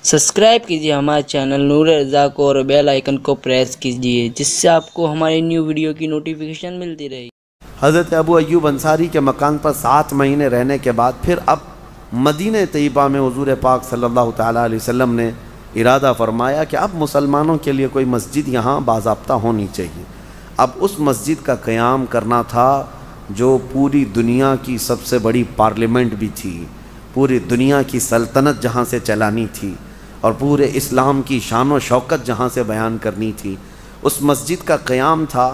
Subscribe कीजिए हमारे channel नूर रज़ा को और बेल आइकन को प्रेस कीजिए जिससे आपको हमारी न्यू वीडियो की नोटिफिकेशन मिलती रहे। हज़रत अबू अय्यूब अंसारी के मकान पर 7 महीने रहने के बाद फिर अब मदीने तैयबा में हुज़ूर पाक सल्लल्लाहु तआला अलैहि वसल्लम ने इरादा फरमाया कि अब मुसलमानों के लिए कोई मस्जिद यहाँ बाज़ाब्ता होनी चाहिए। अब उस मस्जिद का क़याम करना था जो पूरी दुनिया की सबसे बड़ी पार्लियामेंट भी थी, पूरी दुनिया की सल्तनत जहाँ से चलानी थी और पूरे इस्लाम की शान व शौकत जहाँ से बयान करनी थी, उस मस्जिद का क़याम था।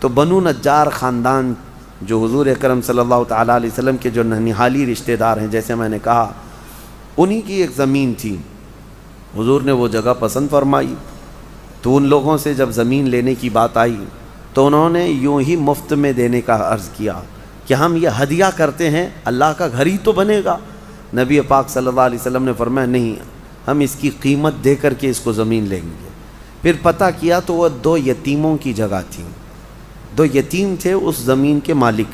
तो बनु नज्जार ख़ानदान जो हुज़ूर अकरम सल्लल्लाहु तआला अलैहि वसल्लम के जो ननिहाली रिश्तेदार हैं, जैसे मैंने कहा, उन्हीं की एक ज़मीन थी। हुज़ूर ने वो जगह पसंद फरमाई तो उन लोगों से जब ज़मीन लेने की बात आई तो उन्होंने यूँ ही मुफ्त में देने का अर्ज़ किया कि हम ये हदिया करते हैं, अल्लाह का घर ही तो बनेगा। नबी पाक सल्लल्लाहु अलैहि वसल्लम ने फरमाया नहीं, हम इसकी कीमत दे करके इसको ज़मीन लेंगे। फिर पता किया तो वह 2 यतीमों की जगह थी। 2 यतीम थे उस ज़मीन के मालिक,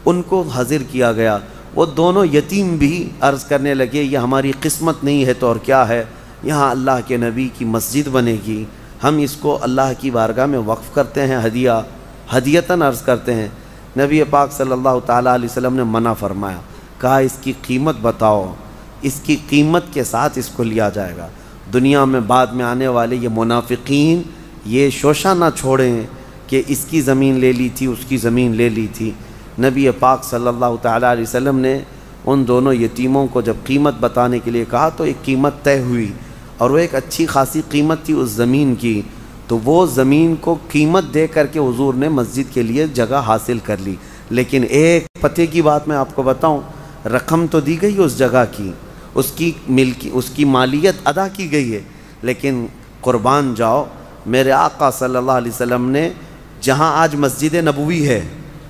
उनको हाजिर किया गया। वो दोनों यतीम भी अर्ज़ करने लगे, ये हमारी किस्मत नहीं है तो और क्या है, यहाँ अल्लाह के नबी की मस्जिद बनेगी, हम इसको अल्लाह की बारगाह में वक्फ़ करते हैं, हदियतन अर्ज़ करते हैं। नबी पाक सल्लल्लाहु तआला अलैहि वसल्लम ने मना फरमाया, कहा इसकी कीमत बताओ, इसकी कीमत के साथ इसको लिया जाएगा। दुनिया में बाद में आने वाले ये मुनाफिकीन ये शोशा ना छोड़ें कि इसकी ज़मीन ले ली थी, उसकी ज़मीन ले ली थी। नबी पाक सल्लल्लाहु तआला अलैहि वसल्लम ने उन दोनों यतीमों को जब कीमत बताने के लिए कहा तो एक कीमत तय हुई और वो एक अच्छी खासी कीमत थी उस ज़मीन की। तो वो ज़मीन को कीमत दे करके हुज़ूर ने मस्जिद के लिए जगह हासिल कर ली। लेकिन एक पते की बात मैं आपको बताऊं, रकम तो दी गई उस जगह की, उसकी मालियत अदा की गई है, लेकिन कुर्बान जाओ, मेरे आका सल्लल्लाहु अलैहि वसल्लम ने जहाँ आज मस्जिद नबवी है,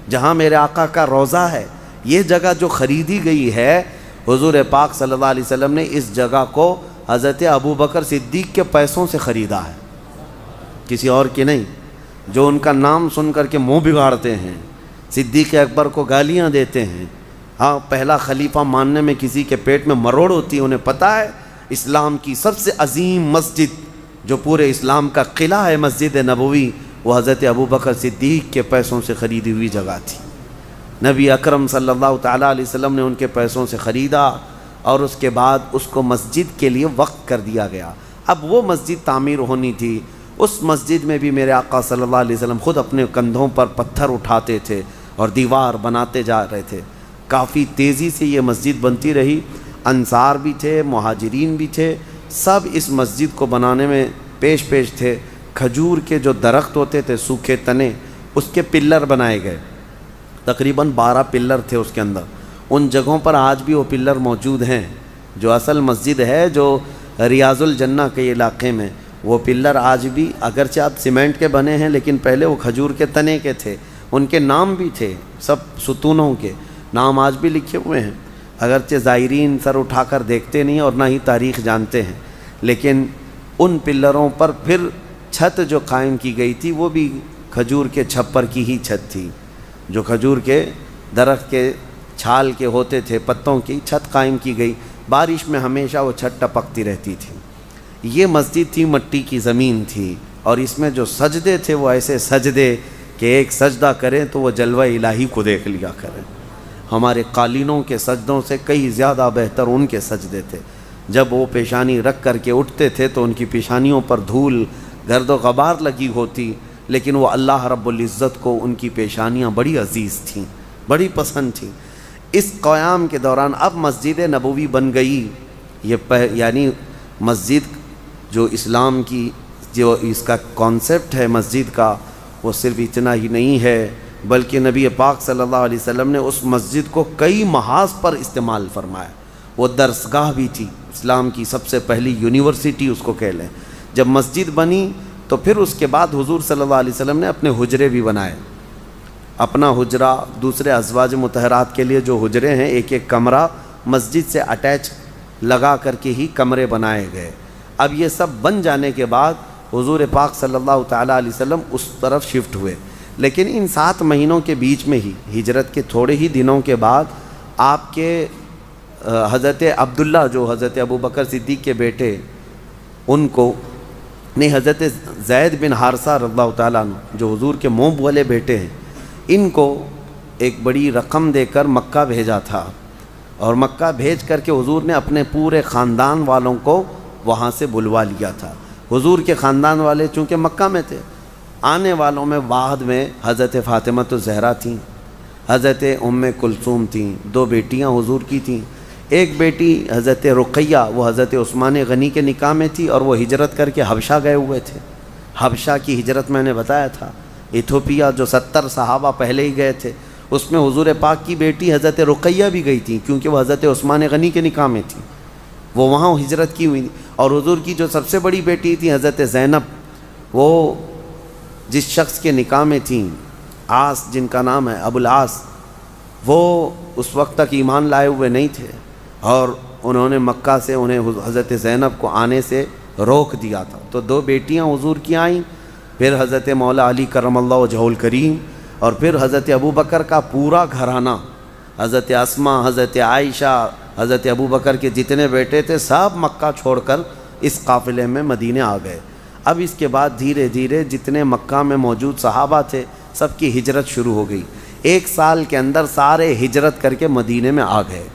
जहाँ मेरे आका का रोज़ा है, ये जगह जो ख़रीदी गई है, हुज़ूर पाक सल्लल्लाहु अलैहि वसल्लम ने इस जगह को हज़रत अबू बकर सिद्दीक़ के पैसों से ख़रीदा है, किसी और के नहीं। जो उनका नाम सुन करके मुँह बिगाड़ते हैं, सिद्दीक़ अकबर को गालियाँ देते हैं, हाँ, पहला खलीफा मानने में किसी के पेट में मरोड़ होती है। उन्हें पता है इस्लाम की सबसे अजीम मस्जिद जो पूरे इस्लाम का किला है, मस्जिद नबवी, वो हज़रत अबू बकर सिद्दीक़ के पैसों से ख़रीदी हुई जगह थी। नबी अकरम सल्लल्लाहु तआला अलैहि वसल्लम ने उनके पैसों से ख़रीदा और उसके बाद उसको मस्जिद के लिए वक़्फ़ कर दिया गया। अब वो मस्जिद तामीर होनी थी। उस मस्जिद में भी मेरे आका सल्लल्लाहु अलैहि वसल्लम ख़ुद अपने कंधों पर पत्थर उठाते थे और दीवार बनाते जा रहे थे। काफ़ी तेज़ी से ये मस्जिद बनती रही। अंसार भी थे, मुहाजिरीन भी थे, सब इस मस्जिद को बनाने में पेश थे। खजूर के जो दरख्त होते थे, सूखे तने, उसके पिल्लर बनाए गए। तकरीबन 12 पिल्लर थे उसके अंदर। उन जगहों पर आज भी वो पिल्लर मौजूद हैं। जो असल मस्जिद है जो रियाजुल जन्ना के इलाके में, वो पिल्लर आज भी, अगरचे आप सीमेंट के बने हैं, लेकिन पहले वो खजूर के तने के थे। उनके नाम भी थे, सब सुतूनों के नाम आज भी लिखे हुए हैं। अगरचे ज़ायरीन सर उठाकर देखते नहीं और ना ही तारीख़ जानते हैं, लेकिन उन पिल्लरों पर फिर छत जो कायम की गई थी वो भी खजूर के छप्पर की ही छत थी। जो खजूर के दरख्त के छाल के होते थे, पत्तों की छत कायम की गई। बारिश में हमेशा वो छत टपकती रहती थी। ये मस्जिद थी, मट्टी की ज़मीन थी, और इसमें जो सजदे थे वो ऐसे सजदे कि एक सजदा करें तो वो जलवा इलाही को देख लिया करें। हमारे कालीनों के सजदों से कई ज़्यादा बेहतर उनके सजदे थे। जब वो पेशानी रख करके उठते थे तो उनकी पेशानियों पर धूल गर्द व ग़बार लगी होती, लेकिन वो अल्लाह रब्बुल इज़्ज़त को उनकी पेशानियाँ बड़ी अज़ीज़ थीं, बड़ी पसंद थीं। इस क़याम के दौरान अब मस्जिद नबवी बन गई। ये यानी मस्जिद जो इस्लाम की जो इसका कॉन्सेप्ट है मस्जिद का, वो सिर्फ़ इतना ही नहीं है, बल्कि नबी पाक सल्लल्लाहु अलैहि वसल्लम ने उस मस्जिद को कई महाज पर इस्तेमाल फरमाया। वो दरसगाह भी थी, इस्लाम की सबसे पहली यूनिवर्सिटी उसको कह लें। जब मस्जिद बनी तो फिर उसके बाद हुज़ूर सल्लल्लाहु अलैहि वसल्लम ने अपने हुजरे भी बनाए। अपना हुजरा, दूसरे अज़वाज मुतहरात के लिए जो हुजरे हैं, एक एक कमरा मस्जिद से अटैच लगा करके ही कमरे बनाए गए। अब ये सब बन जाने के बाद हुज़ूर पाक सल्लल्लाहु तआला अलैहि वसल्लम उस तरफ शिफ्ट हुए। लेकिन इन 7 महीनों के बीच में ही, हिजरत के थोड़े ही दिनों के बाद, आपके हज़रत अब्दुल्ला जो हज़रत अबू बकर सिद्दीक़ के बेटे ان کو نے حضرت زید بن حارثہ رضی اللہ تعالیٰ عنہ جو حضور کے موم والے بیٹے ہیں، ان کو ایک بڑی رقم دے کر مکہ بھیجا تھا، اور مکہ بھیج کر کے حضور نے اپنے پورے خاندان والوں کو وہاں سے بلوا لیا تھا۔ حضور کے خاندان والے چونکہ مکہ میں تھے، آنے والوں میں بعد میں حضرت فاطمہ الزہرا تھیں، حضرت ام کلثوم تھیں، 2 بیٹیاں حضور کی تھیں، ایک بیٹی حضرت رقیہ وہ حضرت عثمان غنی کے نکاح میں تھی، اور وہ ہجرت کر کے حبشہ گئے ہوئے تھے۔ حبشہ کی ہجرت میں نے بتایا تھا، ایتھوپیا جو 70 صحابہ پہلے ہی گئے تھے، اس میں حضور پاک کی بیٹی حضرت رقیہ بھی گئی تھی، کیونکہ وہ حضرت عثمان غنی کے نکاح میں تھی، وہ وہاں ہجرت کی ہوئی تھی۔ اور حضور کی جو سب سے بڑی بیٹی تھی حضرت زینب، وہ جس شخص کے نکاح میں تھیں، عاص جن کا نام ہے ابو العاص، وہ اس وقت تک ایمان لائے ہوئے نہیں تھے، اور انہوں نے مکہ سے انہیں حضرت زینب کو آنے سے روک دیا تھا۔ تو 2 بیٹیاں حضور کی آئیں، پھر حضرت مولا علی کرم اللہ وجہہ الکریم، اور پھر حضرت ابو بکر کا پورا گھرانہ، حضرت اسماء، حضرت عائشہ، حضرت ابو بکر کے جتنے بیٹے تھے، سب مکہ چھوڑ کر اس قافلے میں مدینے آ گئے۔ اب اس کے بعد دھیرے دھیرے جتنے مکہ میں موجود صحابہ تھے، سب کی ہجرت شروع ہو گئی۔ 1 سال کے اندر سارے ہجرت کر کے مدینے میں آ گئے۔